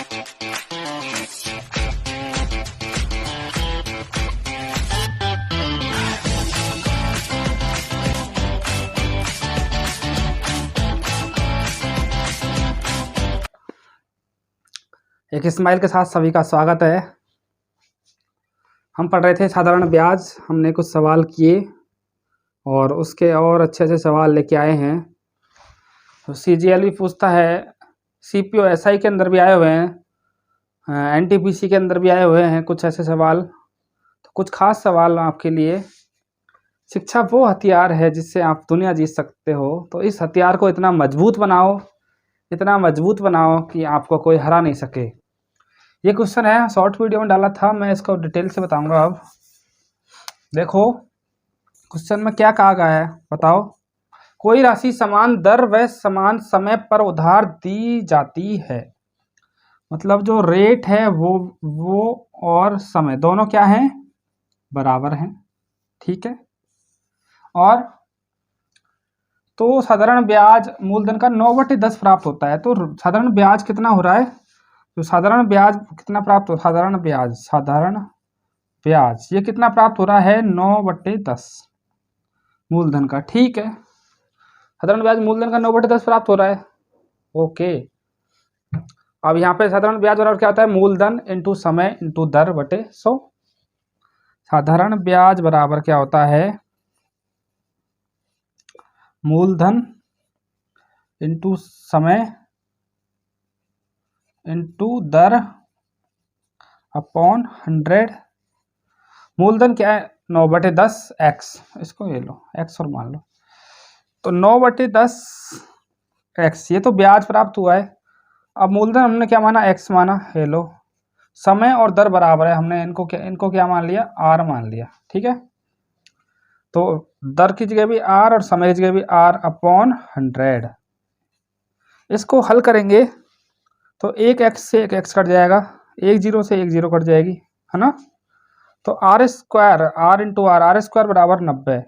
एक स्माइल के साथ सभी का स्वागत है। हम पढ़ रहे थे साधारण ब्याज, हमने कुछ सवाल किए और उसके और अच्छे अच्छे सवाल लेके आए हैं। तो CGL भी पूछता है, CPO SI के अंदर भी आए हुए हैं, NTPC के अंदर भी आए हुए हैं कुछ ऐसे सवाल। तो कुछ खास सवाल आपके लिए। शिक्षा वो हथियार है जिससे आप दुनिया जीत सकते हो, तो इस हथियार को इतना मजबूत बनाओ कि आपको कोई हरा नहीं सके। ये क्वेश्चन है, शॉर्ट वीडियो में डाला था, मैं इसको डिटेल से बताऊंगा। अब देखो क्वेश्चन में क्या कहा गया है, बताओ। कोई राशि समान दर व समान समय पर उधार दी जाती है। मतलब जो रेट है वो और समय दोनों क्या हैं, बराबर हैं, ठीक है। और तो साधारण ब्याज मूलधन का 9/10 प्राप्त होता है। तो साधारण ब्याज कितना हो रहा है, तो साधारण ब्याज कितना प्राप्त हो, साधारण ब्याज ये कितना प्राप्त हो रहा है, 9/10 मूलधन का, ठीक है। साधारण ब्याज मूलधन का 9/10 प्राप्त हो रहा है, ओके। अब यहाँ पे साधारण ब्याज बराबर क्या होता है, मूलधन इंटू समय इंटू दर बटे 100। साधारण ब्याज बराबर क्या होता है, मूलधन इंटू समय इंटू दर अपॉन 100। मूलधन क्या है, 9/10 x, इसको ये लो x और मान लो, तो 9/10 x, ये तो ब्याज प्राप्त हुआ है। अब मूलधन हमने क्या माना, x माना, ये लो। समय और दर बराबर है, हमने इनको क्या मान लिया, r मान लिया, ठीक है। तो दर की जगह भी r और समय की जगह भी r अपॉन 100। इसको हल करेंगे तो एक x से एक x कट जाएगा, एक 0 से एक 0 कट जाएगी, है ना। तो r square, r into r square बराबर 90।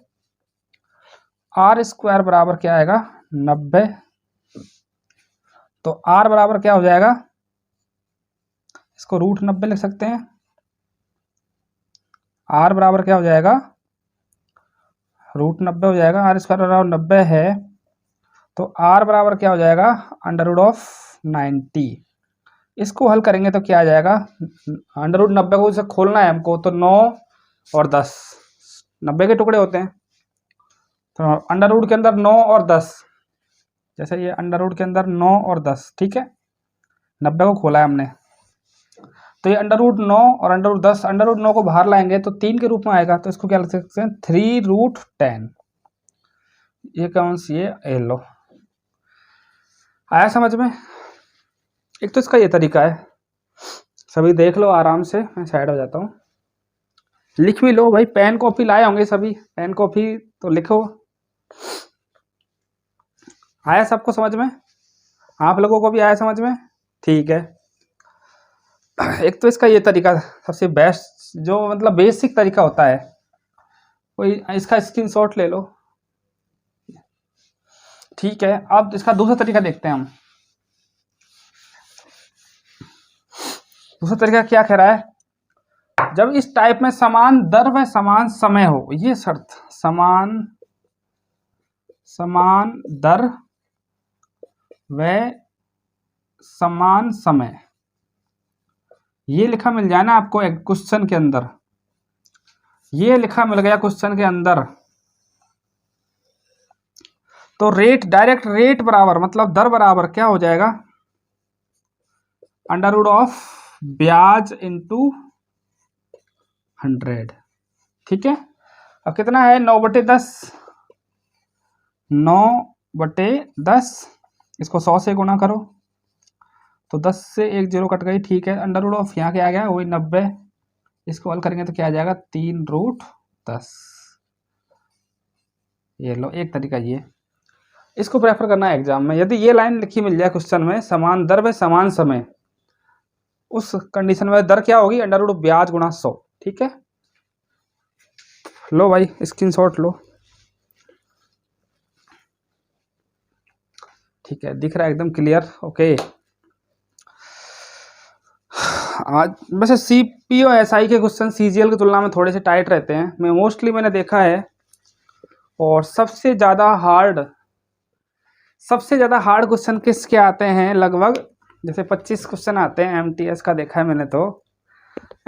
r स्क्वायर बराबर क्या आएगा, 90। तो r बराबर क्या हो जाएगा, इसको √90 लिख सकते हैं। r बराबर क्या हो जाएगा, √90 हो जाएगा। r स्क्वायर बराबर 90 है, तो r बराबर क्या हो जाएगा, √90। इसको हल करेंगे तो क्या आ जाएगा, √90 को इसे खोलना है हमको, तो 9 और 10, 90 के टुकड़े होते हैं, तो अंडर के अंदर 9 और 10, जैसे ये अंडर के अंदर 9 और 10, ठीक है। 90 को खोला है हमने, तो ये √9 और √10, √9 को बाहर लाएंगे तो 3 के रूप में आएगा, तो इसको क्या लिख सकते हैं, 3√10। ये कौन सी है, लो। आया समझ में। एक तो इसका ये तरीका है, सभी देख लो आराम से, मैं साइड हो जाता हूँ। लिख भी लो भाई, पेन कॉपी लाए होंगे सभी, पेन कॉपी तो लिखो। आया सबको समझ में, आप लोगों को भी आया समझ में, ठीक है। एक तो इसका ये तरीका सबसे बेस्ट, जो मतलब बेसिक तरीका होता है, कोई इसका स्क्रीनशॉट ले लो, ठीक है। अब इसका दूसरा तरीका देखते हैं हम। दूसरा तरीका क्या कह रहा है, जब इस टाइप में समान दर व समान समय हो, ये शर्त, समान दर व समान समय, ये लिखा मिल जाए ना आपको एक क्वेश्चन के अंदर, ये लिखा मिल गया क्वेश्चन के अंदर, तो रेट, डायरेक्ट रेट बराबर मतलब दर बराबर क्या हो जाएगा, √ ब्याज इंटू 100, ठीक है। अब कितना है, 9/10, 9/10, इसको 100 से गुणा करो, तो 10 से एक 0 कट गई, ठीक है। √ यहाँ क्या आ गया, वही 90, इसको हल करेंगे तो क्या आ जाएगा, 3√10। ये लो एक तरीका ये, इसको प्रेफर करना है एग्जाम में। यदि ये लाइन लिखी मिल जाए क्वेश्चन में, समान दर व समान समय, उस कंडीशन में दर क्या होगी, √ ब्याज गुणा 100, ठीक है। लो भाई स्क्रीनशॉट लो, ठीक है, दिख रहा है एकदम क्लियर, ओके। आज वैसे सीपीओ एसआई के क्वेश्चन सीजीएल की तुलना में थोड़े से टाइट रहते हैं, मैंने देखा है। और सबसे ज़्यादा हार्ड क्वेश्चन किसके आते हैं, लगभग जैसे 25 क्वेश्चन आते हैं एमटीएस का, देखा है मैंने। तो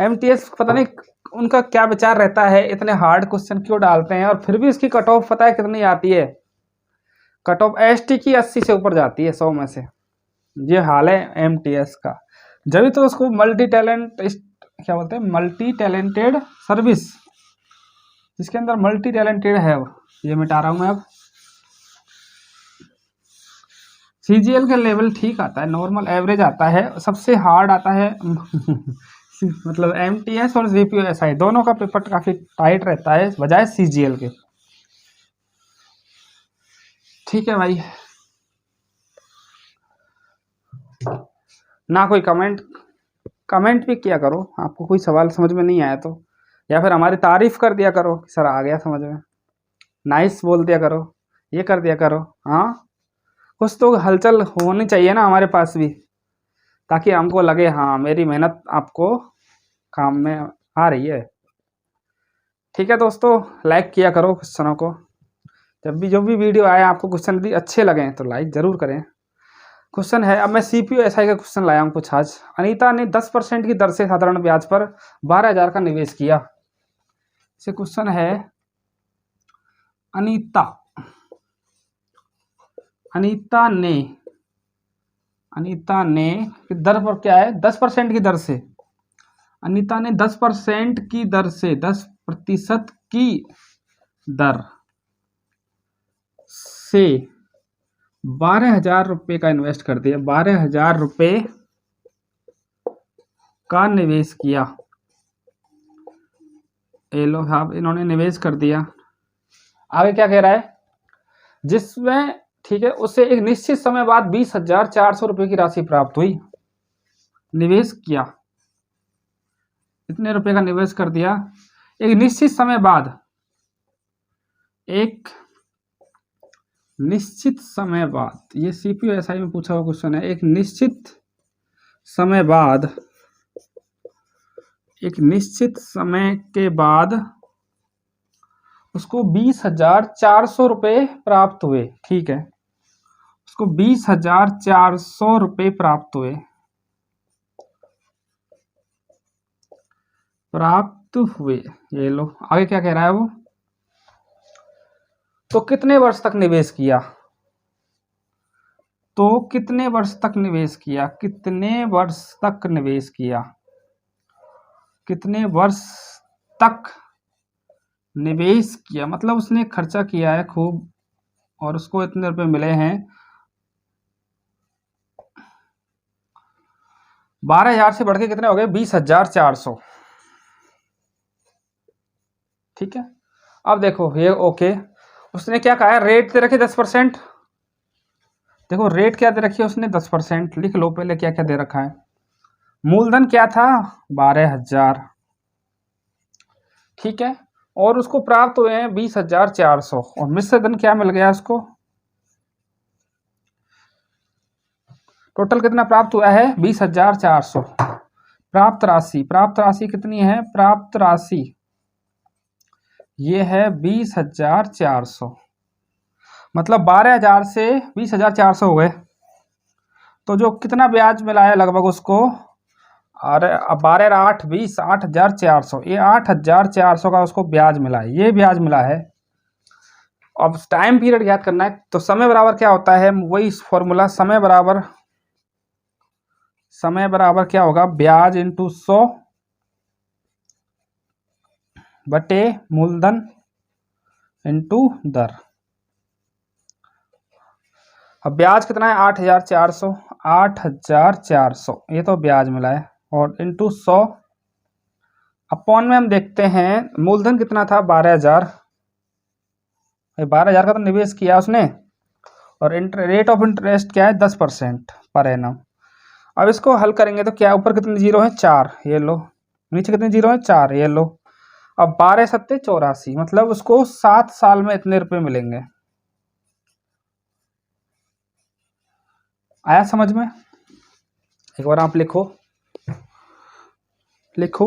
एमटीएस पता नहीं उनका क्या विचार रहता है, इतने हार्ड क्वेश्चन क्यों डालते हैं, और फिर भी उसकी कट ऑफ पता है कितनी आती है? कट ऑफ एसटी की 80 से ऊपर जाती है 100 में से। ये हाल है एमटीएस का। जब तो उसको मल्टी टैलेंटेड सर्विस, जिसके अंदर मल्टी टैलेंटेड है, ये मिटा रहा हूं मैं अब। सीजीएल का लेवल ठीक आता है, नॉर्मल एवरेज आता है, सबसे हार्ड आता है मतलब एमटीएस और सीपीओ एसआई दोनों का पेपर काफी टाइट रहता है बजाय सीजीएल के। ठीक है भाई, ना कोई कमेंट भी किया करो, आपको कोई सवाल समझ में नहीं आया तो, या फिर हमारी तारीफ कर दिया करो, सर आ गया समझ में, नाइस बोल दिया करो, ये कर दिया करो। हाँ, कुछ तो हलचल होनी चाहिए ना हमारे पास भी, ताकि हमको लगे हाँ मेरी मेहनत आपको काम में आ रही है। ठीक है दोस्तों, लाइक किया करो क्वेश्चनों को, जब भी जो भी वीडियो आए आपको क्वेश्चन भी अच्छे लगे तो लाइक जरूर करें। क्वेश्चन है, अब मैं सीपीओ एसआई का क्वेश्चन लाया हूँ कुछ आज। अनीता ने 10% की दर से साधारण ब्याज पर 12,000 का निवेश किया। से क्वेश्चन है, अनीता ने दर पर क्या है, 10% की दर से, अनीता ने 10% की दर से 10% की दर से 12,000 रुपये का इन्वेस्ट कर दिया, 12,000 रुपये का निवेश किया। ये लो साहब, इन्होंने निवेश कर दिया। आगे क्या कह रहा है, जिसमें ठीक है उससे एक निश्चित समय बाद 20,400 रुपये की राशि प्राप्त हुई। निवेश किया, इतने रुपए का निवेश कर दिया, एक निश्चित समय बाद, एक निश्चित समय बाद, ये सीपीओ एसआई में पूछा हुआ क्वेश्चन है। एक निश्चित समय के बाद उसको 20,400 रुपये प्राप्त हुए। ठीक है, उसको 20,400 रुपये प्राप्त हुए। ये लो, आगे क्या कह रहा है वो, तो कितने वर्ष तक निवेश किया, कितने वर्ष तक निवेश किया, मतलब उसने खर्चा किया है खूब और उसको इतने रुपए मिले हैं। 12,000 से बढ़ के कितने हो गए, 20,400। ठीक है, अब देखो ये ओके, उसने क्या कहा है, रेट दे रखी 10%। देखो रेट क्या दे रखी है उसने, 10%। लिख लो पहले क्या क्या दे रखा है। मूलधन क्या था, 12,000। ठीक है, और उसको प्राप्त हुए हैं 20,400, और मिश्र धन क्या मिल गया उसको, टोटल कितना प्राप्त हुआ है, 20,400। प्राप्त राशि कितनी है, प्राप्त राशि ये है 20,400, मतलब 12,000 से 20,400 हो गए। तो जो कितना ब्याज मिला है लगभग उसको, अरे अब 12 8 20, 8,400, ये 8,400 का उसको ब्याज मिला है, ये ब्याज मिला है। अब टाइम पीरियड याद करना है, तो समय बराबर क्या होता है, वही फॉर्मूला, समय बराबर क्या होगा, ब्याज इंटू 100 बटे मूलधन इंटू दर। अब ब्याज कितना है, 8,400, ये तो ब्याज मिला है, और इंटू 100 अपॉन में हम देखते हैं मूलधन कितना था, 12,000। 12,000 का तो निवेश किया उसने, और रेट ऑफ इंटरेस्ट क्या है, 10% पर एनम। अब इसको हल करेंगे तो क्या, ऊपर कितने जीरो है, 4, ये लो, नीचे कितने जीरो है, 4, ये लो। अब 12 सत्ते 84, मतलब उसको 7 साल में इतने रुपए मिलेंगे। आया समझ में, एक बार आप लिखो, लिखो।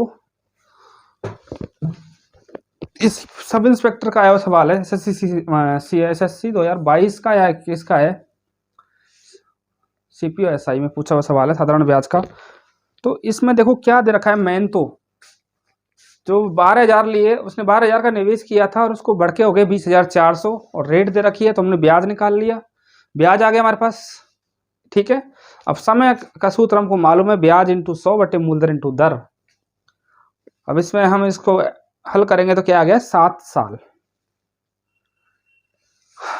इस सब इंस्पेक्टर का आया हुआ सवाल है, एसएससी 2022 का या किसका है, सीपीओएसआई में पूछा हुआ सवाल है साधारण ब्याज का। तो इसमें देखो क्या दे रखा है, मेन तो जो 12,000 लिए उसने 12,000 का निवेश किया था और उसको बढ़ के हो गए 20,400 और रेट दे रखी है, तो हमने ब्याज निकाल लिया, ब्याज आ गया हमारे पास। ठीक है, अब समय का सूत्र हमको मालूम है, ब्याज इंटू 100 बटे मूलधन इंटू दर। अब इसमें हम इसको हल करेंगे तो क्या आ गया, 7 साल।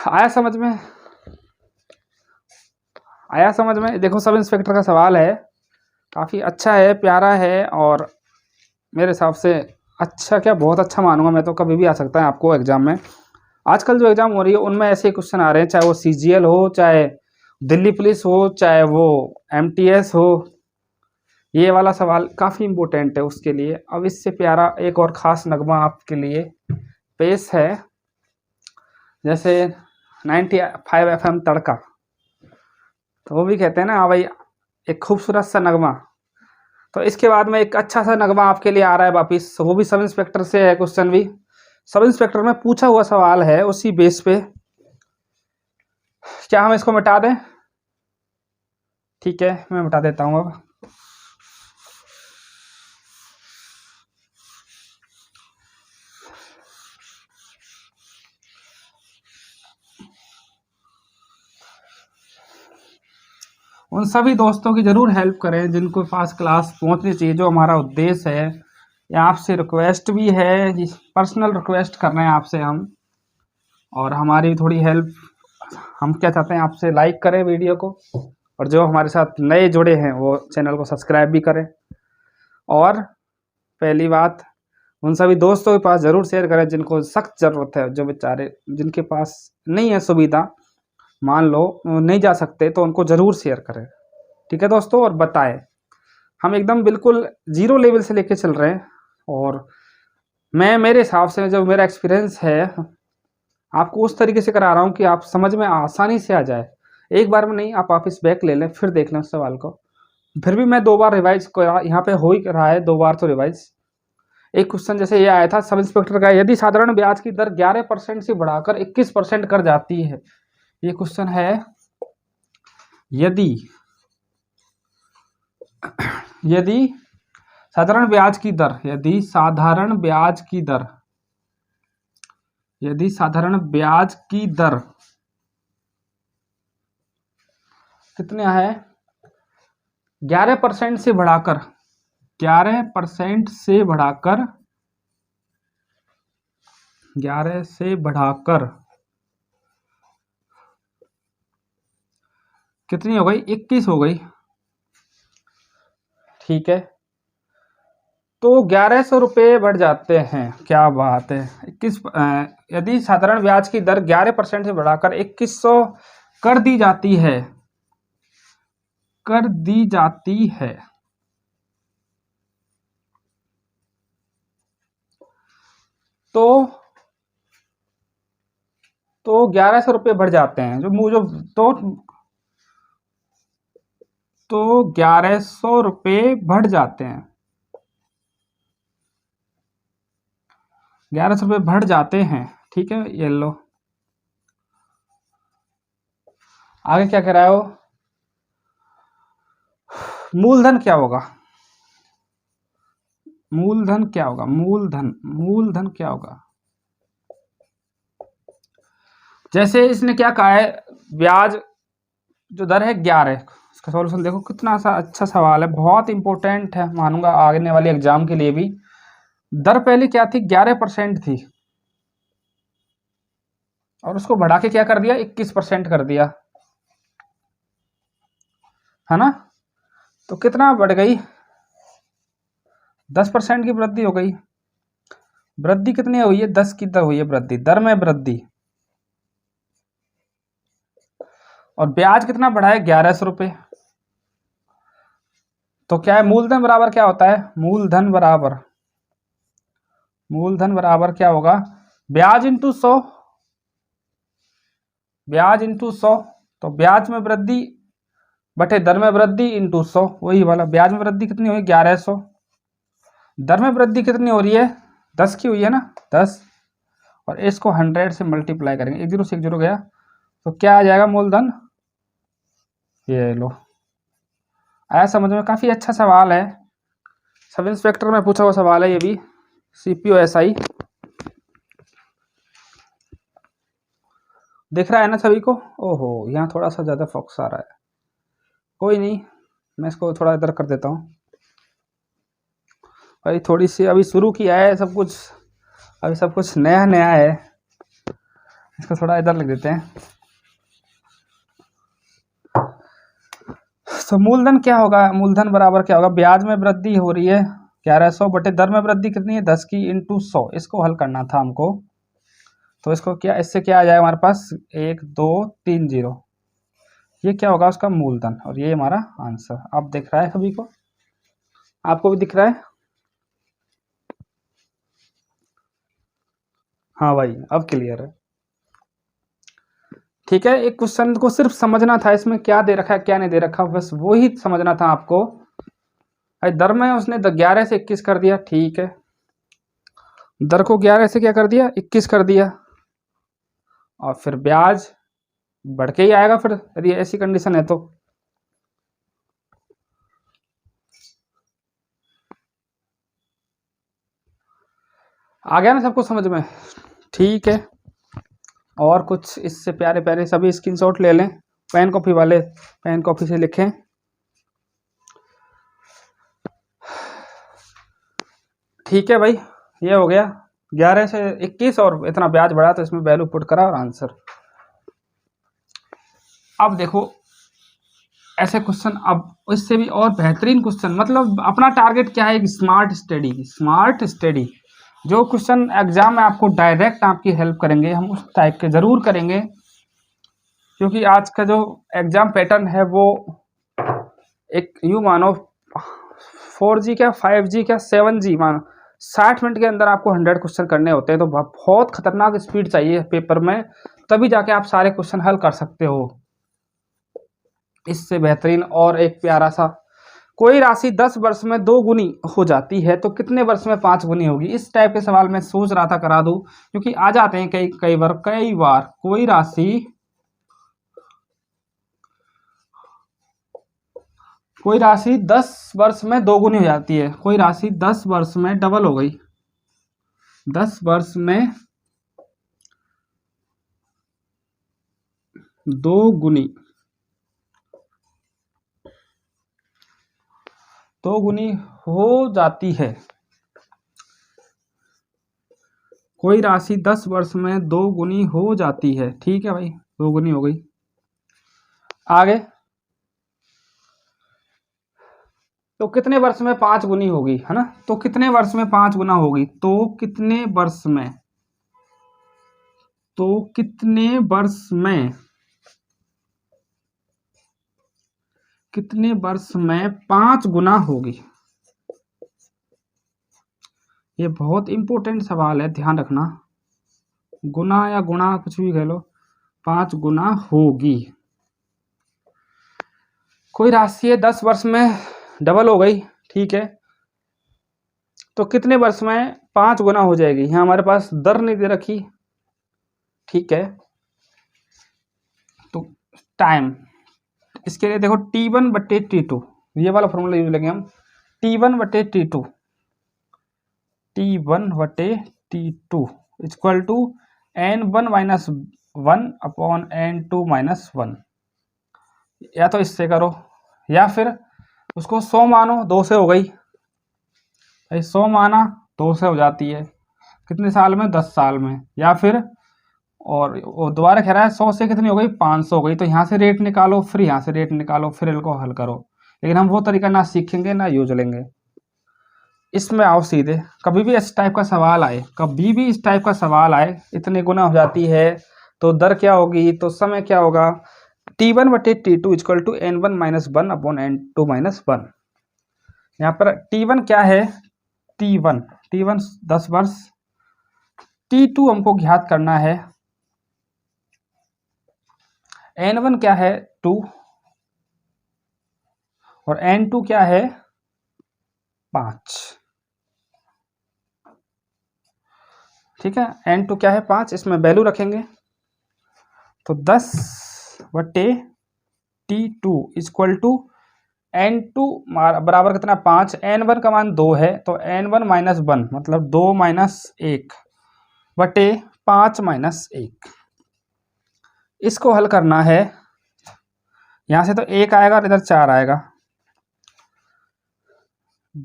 आया समझ में, आया समझ में। देखो सब इंस्पेक्टर का सवाल है, काफ़ी अच्छा है, प्यारा है, और मेरे हिसाब से अच्छा क्या बहुत अच्छा मानूंगा मैं तो, कभी भी आ सकता है आपको एग्जाम में। आजकल जो एग्जाम हो रही है उनमें ऐसे क्वेश्चन आ रहे हैं, चाहे वो सीजीएल हो, चाहे दिल्ली पुलिस हो, चाहे वो एमटीएस हो, ये वाला सवाल काफ़ी इम्पोर्टेंट है उसके लिए। अब इससे प्यारा एक और ख़ास नगमा आपके लिए पेश है, जैसे 95 FM तड़का, तो वो भी कहते हैं ना हाँ भाई एक खूबसूरत सा नगमा। तो इसके बाद में एक अच्छा सा नगमा आपके लिए आ रहा है वापिस, वो भी सब इंस्पेक्टर से है, क्वेश्चन भी सब इंस्पेक्टर में पूछा हुआ सवाल है, उसी बेस पे क्या हम इसको मिटा दें। ठीक है, मैं मिटा देता हूँ अब। उन सभी दोस्तों की ज़रूर हेल्प करें जिनको पास क्लास पहुंचनी चाहिए, जो हमारा उद्देश्य है। या आपसे रिक्वेस्ट भी है, पर्सनल रिक्वेस्ट कर रहे हैं आपसे हम, और हमारी थोड़ी हेल्प, हम क्या चाहते हैं आपसे, लाइक करें वीडियो को, और जो हमारे साथ नए जुड़े हैं वो चैनल को सब्सक्राइब भी करें। और पहली बात, उन सभी दोस्तों के पास ज़रूर शेयर करें जिनको सख्त ज़रूरत है, जो बेचारे जिनके पास नहीं है सुविधा, मान लो नहीं जा सकते, तो उनको ज़रूर शेयर करें। ठीक है दोस्तों, और बताएं, हम एकदम बिल्कुल जीरो लेवल से लेके चल रहे हैं, और मैं मेरे हिसाब से जो मेरा एक्सपीरियंस है आपको उस तरीके से करा रहा हूँ कि आप समझ में आसानी से आ जाए। एक बार में नहीं, आप वापस बैक ले लें, फिर देख लें उस सवाल को। फिर भी मैं 2 बार रिवाइज करा, यहाँ पे हो ही रहा है 2 बार तो रिवाइज। एक क्वेश्चन जैसे ये आया था सब इंस्पेक्टर का, यदि साधारण ब्याज की दर 11% से बढ़ाकर 21% कर जाती है, ये क्वेश्चन है, यदि यदि साधारण ब्याज की दर, यदि साधारण ब्याज की दर, यदि साधारण ब्याज की दर कितना है, 11% से बढ़ाकर, 11% से बढ़ाकर, 11 से बढ़ाकर कितनी हो गई, 21 हो गई। ठीक है, तो 1100 रुपये बढ़ जाते हैं, क्या बात है। 21, यदि साधारण ब्याज की दर 11% से बढ़ाकर 2100 कर दी जाती है, कर दी जाती है, तो 1100 रुपये बढ़ जाते हैं, तो 1100 रुपये बढ़ जाते हैं, 1100 रुपये बढ़ जाते हैं। ठीक है, ये लो, आगे क्या कह रहा है वो, मूलधन क्या होगा, मूलधन क्या होगा, मूलधन क्या होगा। जैसे इसने क्या कहा है, ब्याज जो दर है 11, इसका सॉल्यूशन देखो कितना सा अच्छा सवाल है, बहुत इंपॉर्टेंट है मानूंगा आने वाले एग्जाम के लिए भी। दर पहले क्या थी, 11% थी, और उसको बढ़ा के क्या कर दिया, 21% कर दिया, है ना। तो कितना बढ़ गई, 10% की वृद्धि हो गई। वृद्धि कितनी हुई है, 10 की दर हुई है वृद्धि, दर में वृद्धि। और ब्याज कितना बढ़ा है, 1100 रुपये। तो क्या है, मूलधन बराबर क्या होता है, मूलधन बराबर क्या होगा, ब्याज इंटू 100, ब्याज इंटू 100। तो ब्याज में वृद्धि बटे दर में वृद्धि इंटू 100, वही वाला, ब्याज में वृद्धि कितनी हुई, 1100, दर में वृद्धि कितनी हो रही है, 10 की हुई है ना, 10, और इसको 100 से मल्टीप्लाई करेंगे, 1 0 से 1 0 गया, तो क्या आ जाएगा मूलधन, ये लो। आया समझ में? काफी अच्छा सवाल है, सब इंस्पेक्टर में पूछा हुआ सवाल है ये भी, CPO-SI दिख रहा है ना सभी को? ओहो, यहाँ थोड़ा सा ज्यादा फोकस आ रहा है, कोई नहीं, मैं इसको थोड़ा इधर कर देता हूँ भाई, थोड़ी सी अभी शुरू किया है सब कुछ, अभी सब कुछ नया नया है, इसको थोड़ा इधर लिख देते हैं। तो मूलधन क्या होगा, मूलधन बराबर क्या होगा, ब्याज में वृद्धि हो रही है 1100 बटे दर में वृद्धि कितनी है 10 की इंटू 100, इसको हल करना था हमको। तो इसको क्या, इससे क्या आ जाएगा हमारे पास 1 2 3 0, ये क्या होगा उसका मूलधन, और ये हमारा आंसर। अब दिख रहा है सभी को, आपको भी दिख रहा है? हाँ भाई, अब क्लियर है। ठीक है, एक क्वेश्चन को सिर्फ समझना था, इसमें क्या दे रखा है क्या नहीं दे रखा, बस वो ही समझना था आपको। दर में उसने 11 से 21 कर दिया, ठीक है, दर को 11 से क्या कर दिया 21 कर दिया, और फिर ब्याज बढ़ के ही आएगा फिर, यदि ऐसी कंडीशन है तो। आ गया ना सबको समझ में? ठीक है, और कुछ इससे प्यारे प्यारे सभी स्क्रीनशॉट ले लें, पेन कॉपी वाले पेन कॉपी से लिखें। ठीक है भाई, ये हो गया 11 से 21 और इतना ब्याज बढ़ा तो इसमें वैल्यू पुट करा और आंसर। अब देखो ऐसे क्वेश्चन, अब इससे भी और बेहतरीन क्वेश्चन, मतलब अपना टारगेट क्या है, स्मार्ट स्टडी, स्मार्ट स्टडी। जो क्वेश्चन एग्जाम में आपको डायरेक्ट आपकी हेल्प करेंगे हम उस टाइप के जरूर करेंगे, क्योंकि आज का जो एग्जाम पैटर्न है वो एक यूं मानो 4G क्या 5G क्या 7G मानो 60 मिनट के अंदर आपको 100 क्वेश्चन करने होते हैं, तो बहुत खतरनाक स्पीड चाहिए पेपर में, तभी जाके आप सारे क्वेश्चन हल कर सकते हो। इससे बेहतरीन और एक प्यारा सा, कोई राशि 10 वर्ष में 2 गुनी हो जाती है तो कितने वर्ष में 5 गुनी होगी, इस टाइप के सवाल मैं सोच रहा था करा दूं, क्योंकि आ जाते हैं कई बार कोई राशि 10 वर्ष में 2 गुनी हो जाती है, कोई राशि 10 वर्ष में डबल हो गई, 10 वर्ष में 2 गुनी, 2 गुनी हो जाती है, कोई राशि 10 वर्ष में 2 गुनी हो जाती है, ठीक है भाई 2 गुनी हो गई। आगे तो कितने वर्ष में 5 गुनी होगी, है ना, तो कितने वर्ष में 5 गुना होगी, तो कितने वर्ष में, तो कितने वर्ष में, कितने वर्ष में 5 गुना होगी, ये बहुत इंपॉर्टेंट सवाल है, ध्यान रखना, गुना या गुणा कुछ भी कह लो, 5 गुना होगी। कोई राशि है 10 वर्ष में डबल हो गई, ठीक है, तो कितने वर्ष में 5 गुना हो जाएगी, यहाँ हमारे पास दर नहीं दे रखी, ठीक है, तो टाइम, इसके लिए देखो T1 बटे T2, ये वाला फॉर्मूला यूज लेंगे हम, T1 बटे T2, T1 बटे T2 equal to N1 minus 1 upon N2 minus 1, या तो इससे करो या फिर उसको 100 मानो, 2 से हो गई, 100 माना 2 से हो जाती है, कितने साल में 10 साल में, या फिर और वो दोबारा कह रहा है 100 से कितनी हो गई 500 हो गई, तो यहाँ से रेट निकालो फिर यहाँ से रेट निकालो फिर इनको हल करो, लेकिन हम वो तरीका ना सीखेंगे ना यूज लेंगे। इसमें आओ सीधे, कभी भी इस टाइप का सवाल आए, कभी भी इस टाइप का सवाल आए, इतने गुना हो जाती है तो दर क्या होगी, तो समय क्या होगा, T1 बटे T2 equal to N1 minus 1 upon N2 minus 1। यहाँ पर T1 क्या है, T1 10 वर्ष, T2 हमको ज्ञात करना है, N1 क्या है 2 और N2 क्या है 5, ठीक है। n2 क्या है 5, इसमें वैल्यू रखेंगे तो 10/T2 इक्वल टू n2 बराबर कितना 5, n1 का मान 2 है तो n1 माइनस 1 मतलब 2 माइनस 1 बटे 5 माइनस 1। इसको हल करना है, यहाँ से तो 1 आएगा और इधर 4 आएगा।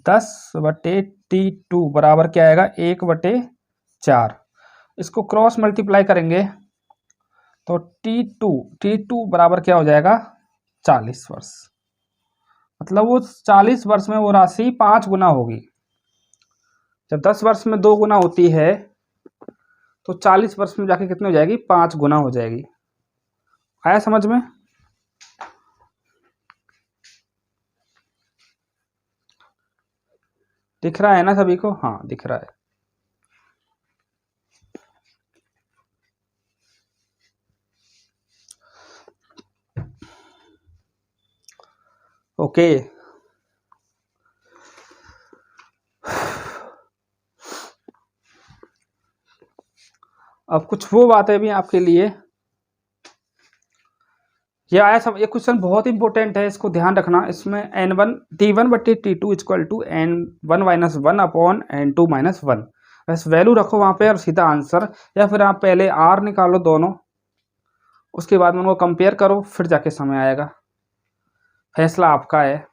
10/T2 बराबर क्या आएगा 1/4। इसको क्रॉस मल्टीप्लाई करेंगे तो T2 बराबर क्या हो जाएगा 40 वर्ष। मतलब वो 40 वर्ष में वो राशि 5 गुना होगी। जब 10 वर्ष में 2 गुना होती है तो 40 वर्ष में जाके कितनी हो जाएगी 5 गुना हो जाएगी। आया समझ में? दिख रहा है ना सभी को? हाँ दिख रहा है। ओके अब कुछ वो बातें भी आपके लिए, ये आया सब, ये क्वेश्चन बहुत इंपॉर्टेंट है, इसको ध्यान रखना। इसमें n1 T1/T2 equal to n1 minus 1 upon n2 minus 1, बस वैल्यू रखो वहाँ पे और सीधा आंसर। या फिर आप पहले r निकालो दोनों, उसके बाद में उनको कंपेयर करो, फिर जाके समय आएगा। फैसला आपका है।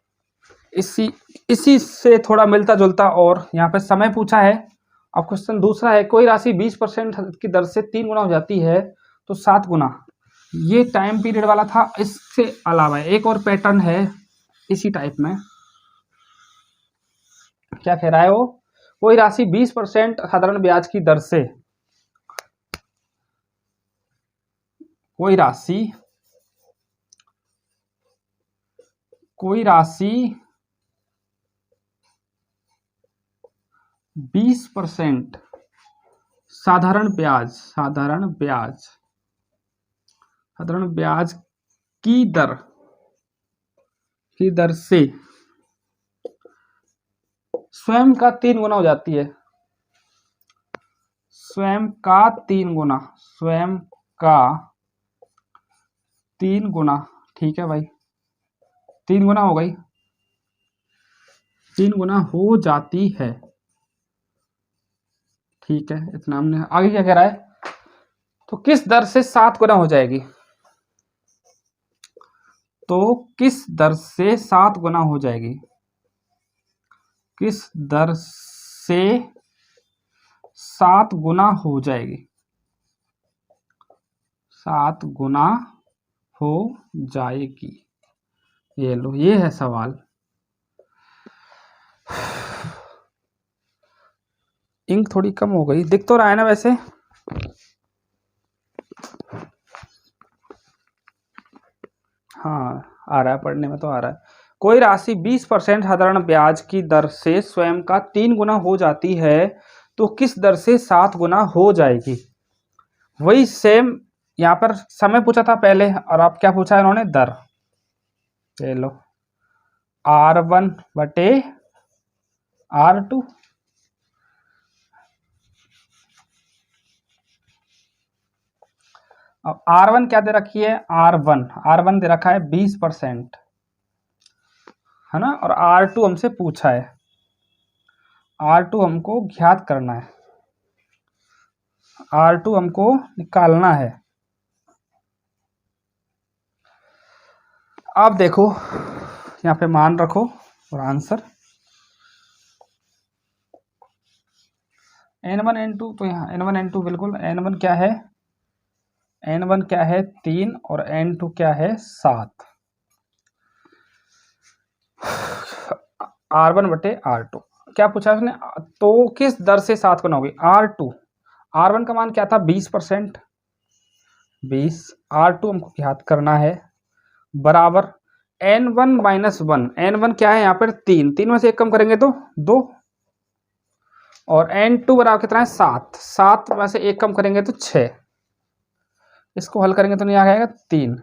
इसी से थोड़ा मिलता जुलता और यहाँ पे समय पूछा है। अब क्वेश्चन दूसरा है, कोई राशि 20% की दर से 3 गुना हो जाती है तो 7 गुना। ये टाइम पीरियड वाला था। इससे अलावा एक और पैटर्न है इसी टाइप में। क्या कह रहा है वो, कोई राशि 20% साधारण ब्याज की दर से, कोई राशि 20% साधारण ब्याज की दर से स्वयं का 3 गुना हो जाती है। स्वयं का 3 गुना, ठीक है भाई, 3 गुना हो गई, 3 गुना हो जाती है। ठीक है, इतना हमने। आगे क्या कह रहा है, तो किस दर से 7 गुना हो जाएगी? तो किस दर से 7 गुना हो जाएगी? किस दर से 7 गुना हो जाएगी? 7 गुना हो जाएगी। ये लो, ये है सवाल। इंक थोड़ी कम हो गई, दिख तो रहा है ना वैसे? हाँ आ रहा है, पढ़ने में तो आ रहा है। कोई राशि 20% साधारण ब्याज की दर से स्वयं का 3 गुना हो जाती है तो किस दर से 7 गुना हो जाएगी? वही सेम यहाँ पर समय पूछा था पहले, और अब क्या पूछा है इन्होंने, दर। ये लो R1/R2। अब R1 क्या दे रखी है, R1 दे रखा है 20%, है ना। और R2 हमसे पूछा है, R2 हमको ज्ञात करना है, R2 हमको निकालना है। आप देखो यहाँ पे मान रखो और आंसर n1 n2, तो यहाँ n1 n2 बिल्कुल, n1 क्या है, n1 क्या है 3 और n2 क्या है 7। R1/R2 क्या पूछा उसने, तो किस दर से 7 गुना होगी? R1 का मान क्या था 20%, 20, R2 हमको ज्ञात करना है, बराबर n1 माइनस 1। n1 क्या है यहाँ पर 3 में से 1 कम करेंगे तो 2, और n2 बराबर कितना है 7 में से 1 कम करेंगे तो 6। इसको हल करेंगे तो नहीं आ जाएगा 3।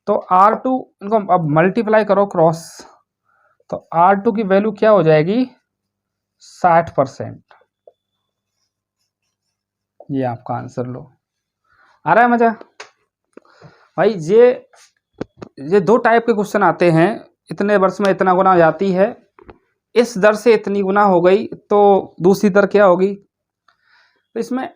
तो R2 इनको अब मल्टीप्लाई करो क्रॉस, तो R2 की वैल्यू क्या हो जाएगी 60%। ये आपका आंसर लो। आ रहा है मजा भाई? ये दो टाइप के क्वेश्चन आते हैं, इतने वर्ष में इतना गुना हो जाती है, इस दर से इतनी गुना हो गई तो दूसरी दर क्या होगी। तो इसमें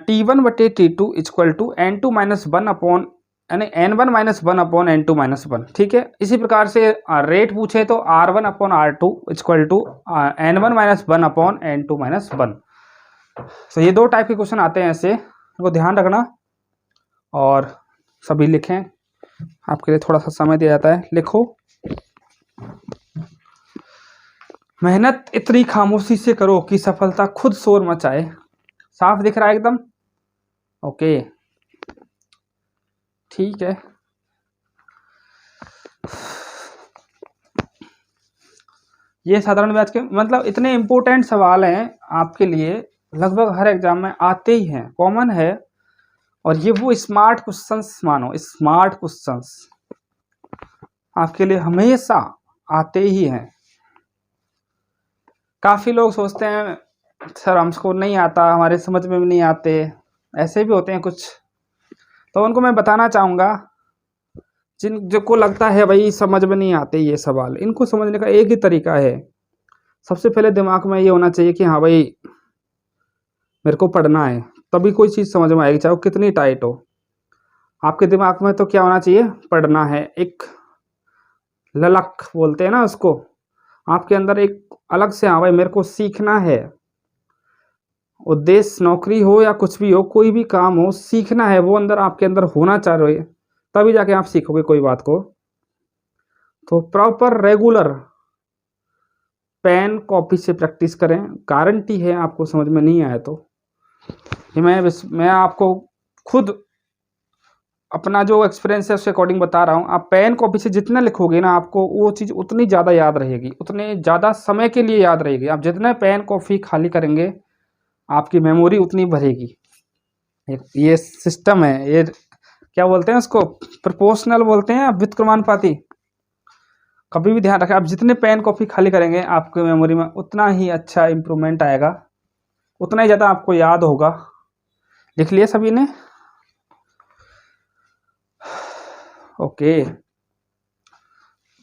T1/T2 equal to N2 minus one upon यानी N1 minus one upon N2 minus one. ठीक है, इसी प्रकार से रेट पूछे तो R1 upon R2 equal to N1 minus one upon N2 minus one. तो ये दो टाइप के क्वेश्चन आते हैं, ऐसे इनको ध्यान रखना और सभी लिखें। आपके लिए थोड़ा सा समय दिया जाता है, लिखो। मेहनत इतनी खामोशी से करो कि सफलता खुद शोर मचाए। साफ दिख रहा है एकदम? ओके, ठीक है। ये साधारण ब्याज के मतलब इतने इम्पोर्टेंट सवाल हैं आपके लिए, लगभग हर एग्जाम में आते ही हैं, कॉमन है। और ये वो स्मार्ट क्वेश्चंस, मानो स्मार्ट क्वेश्चंस आपके लिए हमेशा आते ही हैं। काफ़ी लोग सोचते हैं सर हमको नहीं आता, हमारे समझ में भी नहीं आते, ऐसे भी होते हैं कुछ। तो उनको मैं बताना चाहूँगा जिनको लगता है भाई समझ में नहीं आते ये सवाल, इनको समझने का एक ही तरीका है। सबसे पहले दिमाग में ये होना चाहिए कि हाँ भाई मेरे को पढ़ना है, तभी कोई चीज़ समझ में आएगी, चाहे वो कितनी टाइट हो। आपके दिमाग में तो क्या होना चाहिए? पढ़ना है। एक ललक बोलते हैं ना उसको, आपके अंदर एक अलग से, हाँ भाई मेरे को सीखना है। उद्देश्य नौकरी हो या कुछ भी हो, कोई भी काम हो, सीखना है, वो अंदर आपके अंदर होना चाह रहे, तभी जाके आप सीखोगे कोई बात को। तो प्रॉपर रेगुलर पेन कॉपी से प्रैक्टिस करें, गारंटी है आपको समझ में नहीं आया तो। ये मैं आपको खुद अपना जो एक्सपीरियंस है उसके अकॉर्डिंग बता रहा हूँ। आप पेन कॉपी से जितना लिखोगे ना, आपको वो चीज़ उतनी ज़्यादा याद रहेगी, उतने ज़्यादा समय के लिए याद रहेगी। आप जितने पेन कॉपी खाली करेंगे आपकी मेमोरी उतनी भरेगी। ये सिस्टम है, ये क्या बोलते हैं उसको, प्रोपोर्शनल बोलते हैं, व्युत्क्रमानुपाती। कभी भी ध्यान रखें, आप जितने पेन कॉपी खाली करेंगे आपके मेमोरी में उतना ही अच्छा इम्प्रूवमेंट आएगा, उतना ही ज़्यादा आपको याद होगा। लिख लिया सभी ने? ओके।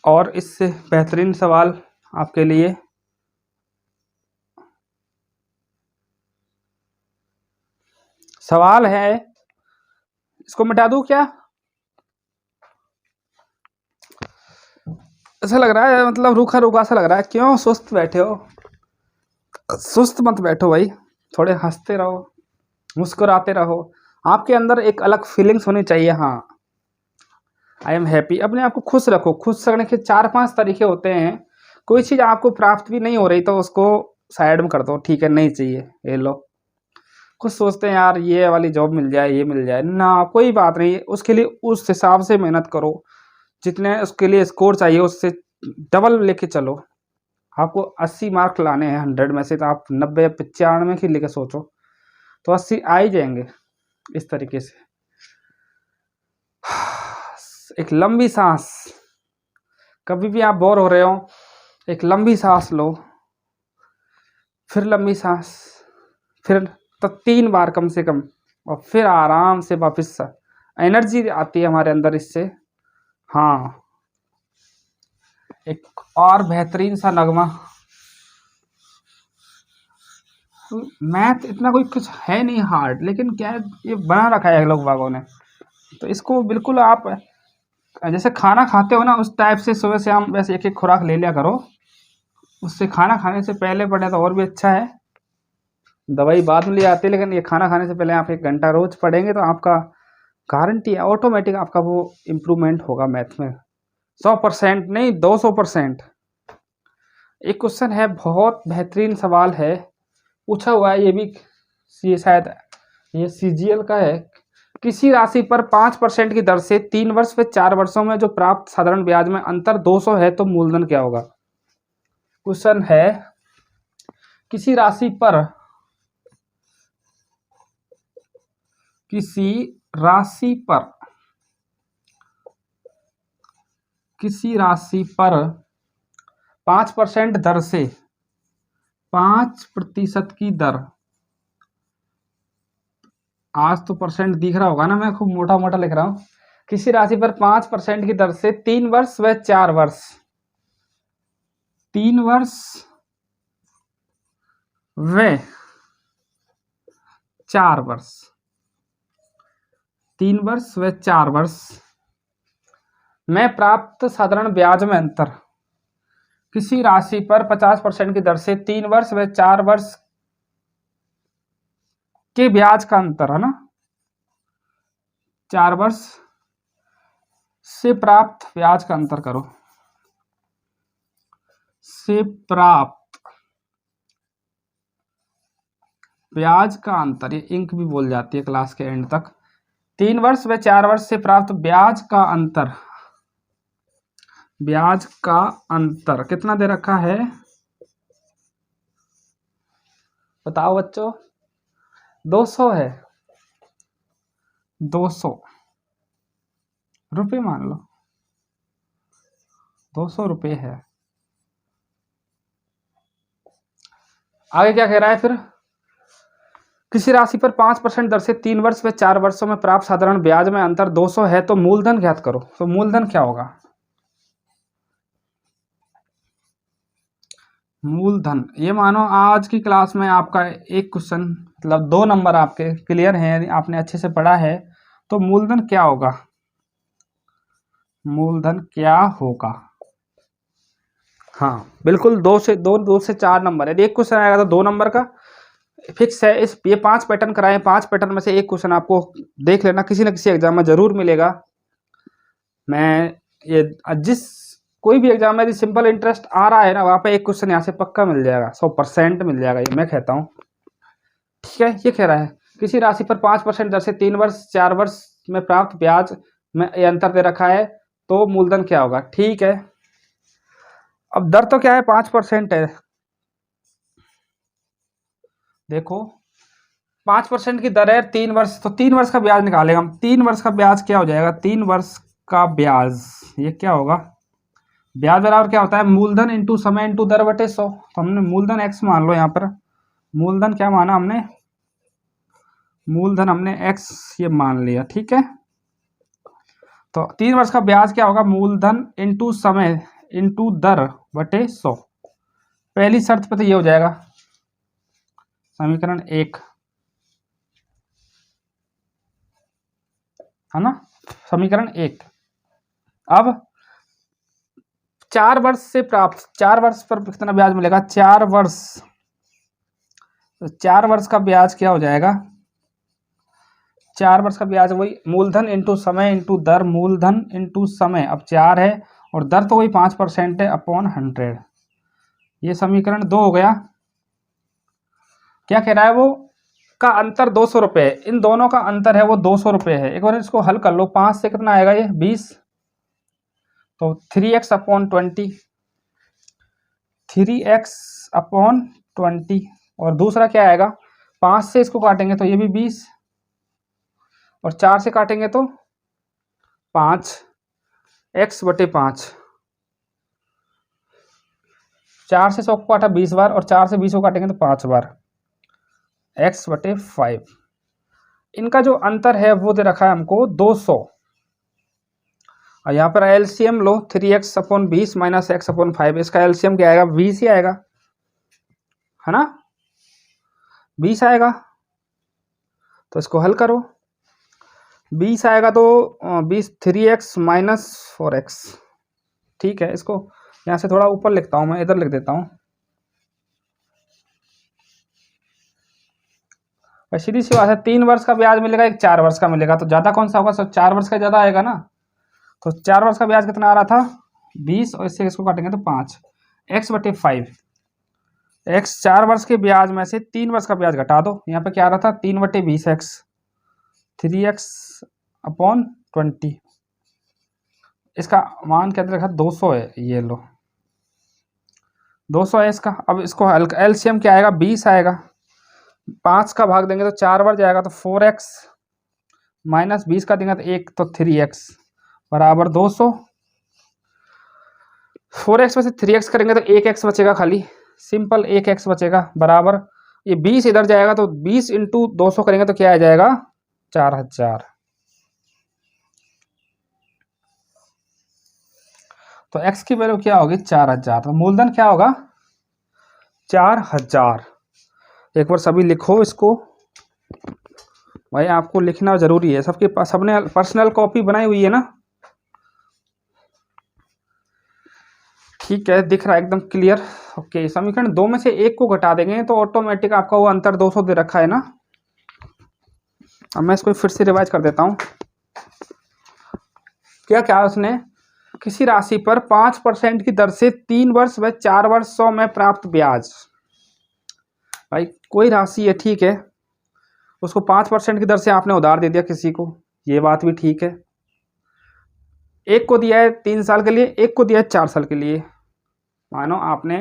और इससे बेहतरीन सवाल आपके लिए, सवाल है, इसको मिटा दूं क्या? ऐसा लग रहा है मतलब रूखा रूखा सा लग रहा है, क्यों सुस्त बैठे हो? सुस्त मत बैठो भाई, थोड़े हंसते रहो, मुस्कुराते रहो। आपके अंदर एक अलग फीलिंग्स होनी चाहिए। हाँ, आई एम हैप्पी। अपने आप को खुश रखो। खुश रखने के 4-5 तरीके होते हैं। कोई चीज़ आपको प्राप्त भी नहीं हो रही तो उसको साइड में कर दो, ठीक है, नहीं चाहिए, ये लो। कुछ सोचते हैं यार ये वाली जॉब मिल जाए, ये मिल जाए ना, कोई बात नहीं, उसके लिए उस हिसाब से मेहनत करो, जितने उसके लिए स्कोर चाहिए उससे डबल लेके चलो। आपको 80 मार्क लाने हैं 100 में से, तो आप 90-95 की लेके सोचो तो 80 आ ही जाएंगे। इस तरीके से एक लंबी सांस, कभी भी आप बोर हो रहे हो एक लंबी सांस लो, फिर लंबी सांस, फिर तो 3 बार कम से कम, और फिर आराम से वापस एनर्जी आती है हमारे अंदर इससे। हाँ, एक और बेहतरीन सा नगमा। मैथ इतना कोई कुछ है नहीं हार्ड, लेकिन क्या है ये बना रखा है लोग बागों ने, तो इसको बिल्कुल आप जैसे खाना खाते हो ना उस टाइप से सुबह से हम वैसे एक एक खुराक ले लिया करो। उससे खाना खाने से पहले पढ़े तो और भी अच्छा है। दवाई बाद में ले आती है, लेकिन ये खाना खाने से पहले आप 1 घंटा रोज पढ़ेंगे तो आपका गारंटी है ऑटोमेटिक आपका वो इम्प्रूवमेंट होगा मैथ में। 100% नहीं, 200%। एक क्वेश्चन है, बहुत बेहतरीन सवाल है, पूछा हुआ है ये भी, ये शायद ये CGL का है। किसी राशि पर 5% की दर से 3 वर्ष व 4 वर्षों में जो प्राप्त साधारण ब्याज में अंतर 200 है तो मूलधन क्या होगा। क्वेश्चन है, किसी राशि पर किसी राशि पर किसी राशि पर 5% दर से 5% की दर आज तो परसेंट दिख रहा होगा ना, मैं खूब मोटा मोटा लिख रहा हूँ। किसी राशि पर 5% की दर से 3 वर्ष व 4 वर्ष, 3 वर्ष व 4 वर्ष, 3 वर्ष व 4 वर्ष में प्राप्त साधारण ब्याज में अंतर। किसी राशि पर 50% की दर से 3 वर्ष व 4 वर्ष के ब्याज का अंतर, है ना, 4 वर्ष से प्राप्त ब्याज का अंतर करो, से प्राप्त ब्याज का अंतर, ये इंक भी बोल जाती है क्लास के एंड तक। 3 वर्ष व 4 वर्ष से प्राप्त ब्याज का अंतर, ब्याज का अंतर कितना दे रखा है बताओ बच्चों? 200 है, 200 रुपये मान लो, 200 रुपये है। आगे क्या कह रहा है फिर? किसी राशि पर 5% दर से 3 वर्ष व 4 वर्षों में प्राप्त साधारण ब्याज में अंतर 200 है, तो मूलधन ज्ञात करो। तो मूलधन क्या होगा? मूलधन, ये मानो आज की क्लास में आपका एक क्वेश्चन, मतलब 2 नंबर आपके क्लियर हैं, आपने अच्छे से पढ़ा है। तो मूलधन क्या होगा? मूलधन क्या होगा? हाँ बिल्कुल, 2 से 4 नंबर है। एक क्वेश्चन आएगा तो 2 नंबर का फिक्स है। इस ये 5 पैटर्न कराए, 5 पैटर्न में से एक क्वेश्चन आपको देख लेना, किसी न किसी एग्जाम में जरूर मिलेगा। मैं ये जिस कोई भी एग्जाम में यदि सिंपल इंटरेस्ट आ रहा है ना, वहाँ पे एक क्वेश्चन यहाँ से पक्का मिल जाएगा, 100% मिल जाएगा, ये मैं कहता हूँ। ठीक है, ये कह रहा है किसी राशि पर 5% दर से 3 वर्ष 4 वर्ष में प्राप्त ब्याज में ये अंतर दे रखा है, तो मूलधन क्या होगा? ठीक है, अब दर तो क्या है? 5% है। देखो 5% की दर है, 3 वर्ष, तो 3 वर्ष का ब्याज निकालेगा हम। 3 वर्ष का ब्याज क्या हो जाएगा? 3 वर्ष का ब्याज ये क्या होगा? ब्याज बराबर क्या होता है? मूलधन इंटू समय इंटू दर बटे 100। तो हमने मूलधन x मान लो, यहाँ पर मूलधन क्या माना हमने? मूलधन हमने x ये मान लिया, ठीक है। तो 3 वर्ष का ब्याज क्या होगा? मूलधन इंटू समय इंटू दर बटे 100। पहली शर्त पे तो ये हो जाएगा, समीकरण 1, है ना, समीकरण 1। अब 4 वर्ष से प्राप्त, 4 वर्ष पर कितना ब्याज मिलेगा? 4 वर्ष, तो 4 वर्ष का ब्याज क्या हो जाएगा? 4 वर्ष का ब्याज वही मूलधन इंटू समय इंटू दर, मूलधन इंटू समय, अब 4 है और दर तो वही 5% है अपॉन 100। ये समीकरण 2 हो गया। क्या कह रहा है वो? का अंतर 200 रुपये है, इन दोनों का अंतर है वो 200 रुपये है। एक बार इसको हल कर लो, 5 से कितना आएगा? ये 20, तो 3x अपॉन 20, 3x अपॉन 20। और दूसरा क्या आएगा? 5 से इसको काटेंगे तो ये भी 20, और 4 से काटेंगे तो 5x बटे 5। 4 से 100 को काटा 20 बार, और 4 से 20 को काटेंगे तो 5 बार, x बटे 5। इनका जो अंतर है वो दे रखा है हमको 200, और यहाँ पर एलसीएम लो, 3x upon 20 minus x upon 5, इसका एलसीएम क्या आएगा? 20 ही आएगा, है ना, 20 आएगा। तो इसको हल करो, 20 आएगा तो 20, 3x माइनस 4x, ठीक है। इसको यहाँ से थोड़ा ऊपर लिखता हूँ, मैं इधर लिख देता हूँ। सीधी सी बात है, 3 वर्ष का ब्याज मिलेगा, एक 4 वर्ष का मिलेगा, तो ज़्यादा कौन सा होगा? सब 4 वर्ष का ज़्यादा आएगा ना। तो 4 वर्ष का ब्याज कितना आ रहा था? 20, और इससे इसको काटेंगे तो 5, x बटे 5। x 4 वर्ष के ब्याज में से 3 वर्ष का ब्याज घटा दो, यहाँ पे क्या आ रहा था? 3 बटे 20x, 3x अपॉन 20। इसका मान क्या रखा? 200 है, ये लो 200 है इसका। अब इसको एलसीएम क्या आएगा? 20 आएगा, 5 का भाग देंगे तो 4 बार जाएगा, तो 4x माइनस 20 का देंगे तो 1, तो 3x बराबर 200। 4x में से 3x करेंगे तो 1x बचेगा, खाली सिंपल 1x बचेगा, बराबर ये 20 इधर जाएगा तो 20 इंटू 200 करेंगे तो क्या आ जाएगा? 4000। तो x की वैल्यू क्या होगी 4000, तो मूलधन क्या होगा 4000। एक बार सभी लिखो इसको, भाई आपको लिखना जरूरी है, सबके पास सबने पर्सनल कॉपी बनाई हुई है ना। ठीक है, दिख रहा है एकदम क्लियर। ओके, समीकरण 2 में से एक को घटा देंगे तो ऑटोमेटिक आपका वो अंतर 200 दे रखा है ना। अब मैं इसको फिर से रिवाइज कर देता हूं। क्या क्या उसने, किसी राशि पर 5% की दर से 3 वर्ष व 4 वर्षों में प्राप्त ब्याज। भाई कोई राशि है, ठीक है, उसको 5% की दर से आपने उधार दे दिया किसी को, ये बात भी ठीक है। एक को दिया है 3 साल के लिए, एक को दिया है 4 साल के लिए। मानो आपने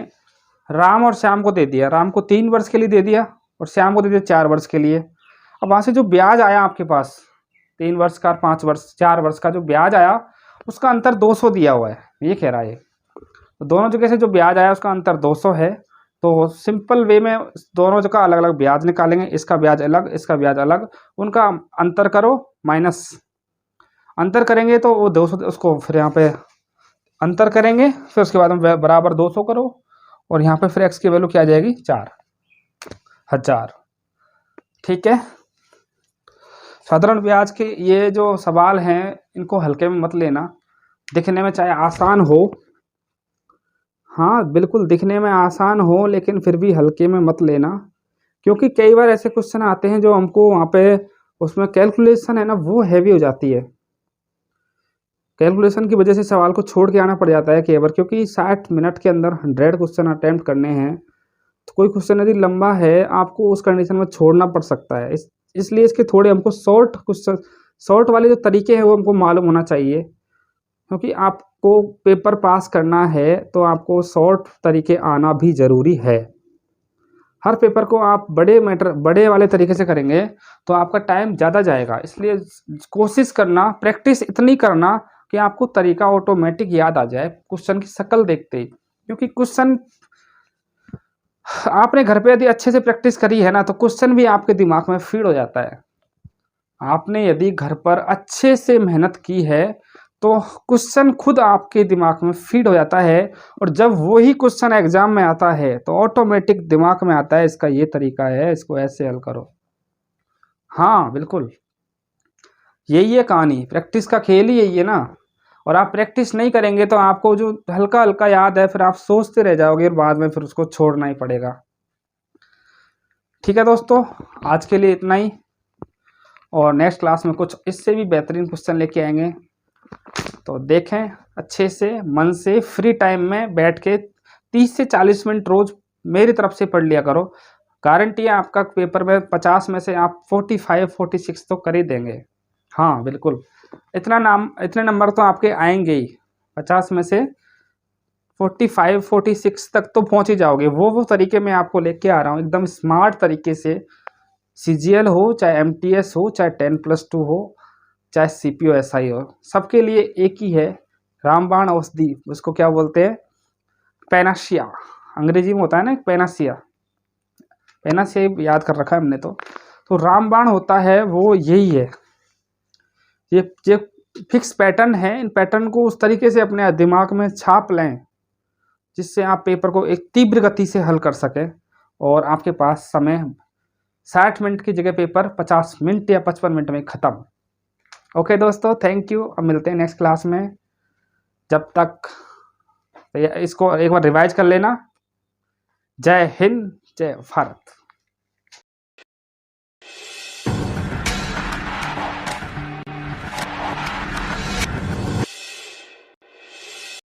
राम और श्याम को दे दिया, राम को 3 वर्ष के लिए दे दिया और श्याम को दे दिया 4 वर्ष के लिए। अब वहां से जो ब्याज आया आपके पास 3 वर्ष का, 5 वर्ष, 4 वर्ष का जो ब्याज आया उसका अंतर 200 दिया हुआ है, ये कह रहा है। तो दोनों जगह से जो ब्याज आया उसका अंतर 200 है। तो सिंपल वे में दोनों जगह अलग अलग ब्याज निकालेंगे, इसका ब्याज अलग, इसका ब्याज अलग, उनका अंतर करो माइनस, अंतर करेंगे तो वो 200, उसको फिर यहाँ पे अंतर करेंगे, फिर उसके बाद में बराबर 200 करो और यहाँ पे फिर x की वैल्यू क्या आ जाएगी 4000। ठीक है, साधारण ब्याज के ये जो सवाल हैं इनको हल्के में मत लेना, दिखने में चाहे आसान हो, हाँ बिल्कुल दिखने में आसान हो, लेकिन फिर भी हल्के में मत लेना, क्योंकि कई बार ऐसे क्वेश्चन आते हैं जो हमको वहाँ पे उसमें कैलकुलेशन है ना वो हैवी हो जाती है। कैलकुलेशन की वजह से सवाल को छोड़ के आना पड़ जाता है कई बार, क्योंकि 60 मिनट के अंदर 100 क्वेश्चन अटेम्प्ट करने हैं, तो कोई क्वेश्चन यदि लंबा है आपको उस कंडीशन में छोड़ना पड़ सकता है। इसलिए इसके थोड़े हमको शॉर्ट क्वेश्चन, शॉर्ट वाले जो तरीके हैं वो हमको मालूम होना चाहिए, क्योंकि आपको पेपर पास करना है तो आपको शॉर्ट तरीके आना भी ज़रूरी है। हर पेपर को आप बड़े वाले तरीके से करेंगे तो आपका टाइम ज़्यादा जाएगा, इसलिए कोशिश करना, प्रैक्टिस इतनी करना कि आपको तरीका ऑटोमेटिक याद आ जाए क्वेश्चन की शक्ल देखते ही। क्योंकि क्वेश्चन आपने घर पे यदि अच्छे से प्रैक्टिस करी है ना तो क्वेश्चन भी आपके दिमाग में फीड हो जाता है। आपने यदि घर पर अच्छे से मेहनत की है तो क्वेश्चन खुद आपके दिमाग में फीड हो जाता है, और जब वही क्वेश्चन एग्जाम में आता है तो ऑटोमेटिक दिमाग में आता है इसका ये तरीका है, इसको ऐसे हल करो। हाँ बिल्कुल, यही है कहानी, प्रैक्टिस का खेल ही यही है ना। और आप प्रैक्टिस नहीं करेंगे तो आपको जो हल्का हल्का याद है फिर आप सोचते रह जाओगे और बाद में फिर उसको छोड़ना ही पड़ेगा। ठीक है दोस्तों, आज के लिए इतना ही, और नेक्स्ट क्लास में कुछ इससे भी बेहतरीन क्वेश्चन लेके आएंगे। तो देखें अच्छे से, मन से, फ्री टाइम में बैठ के 30 से 40 मिनट रोज मेरी तरफ से पढ़ लिया करो। गारंटी है आपका पेपर में 50 में से आप 45, 46 तो कर ही देंगे। हाँ बिल्कुल, इतने नंबर तो आपके आएंगे ही, 50 में से 45, 46 तक तो पहुंच ही जाओगे। वो तरीके में आपको लेके आ रहा हूँ एकदम स्मार्ट तरीके से। CGL हो चाहे MTS हो चाहे 10+2 हो चाहे CPO-SI हो, सबके लिए एक ही है, रामबाण औषधि, उसको क्या बोलते हैं, पैनासिया, अंग्रेजी में होता है ना पैनासिया, पैनासिया याद कर रखा है हमने। तो रामबाण होता है वो यही है, ये फिक्स पैटर्न है। इन पैटर्न को उस तरीके से अपने दिमाग में छाप लें जिससे आप पेपर को एक तीव्र गति से हल कर सकें और आपके पास समय 60 मिनट की जगह पेपर 50 मिनट या 55 मिनट में ख़त्म। ओके दोस्तों, थैंक यू, अब मिलते हैं नेक्स्ट क्लास में। जब तक इसको एक बार रिवाइज कर लेना। जय हिंद, जय भारत।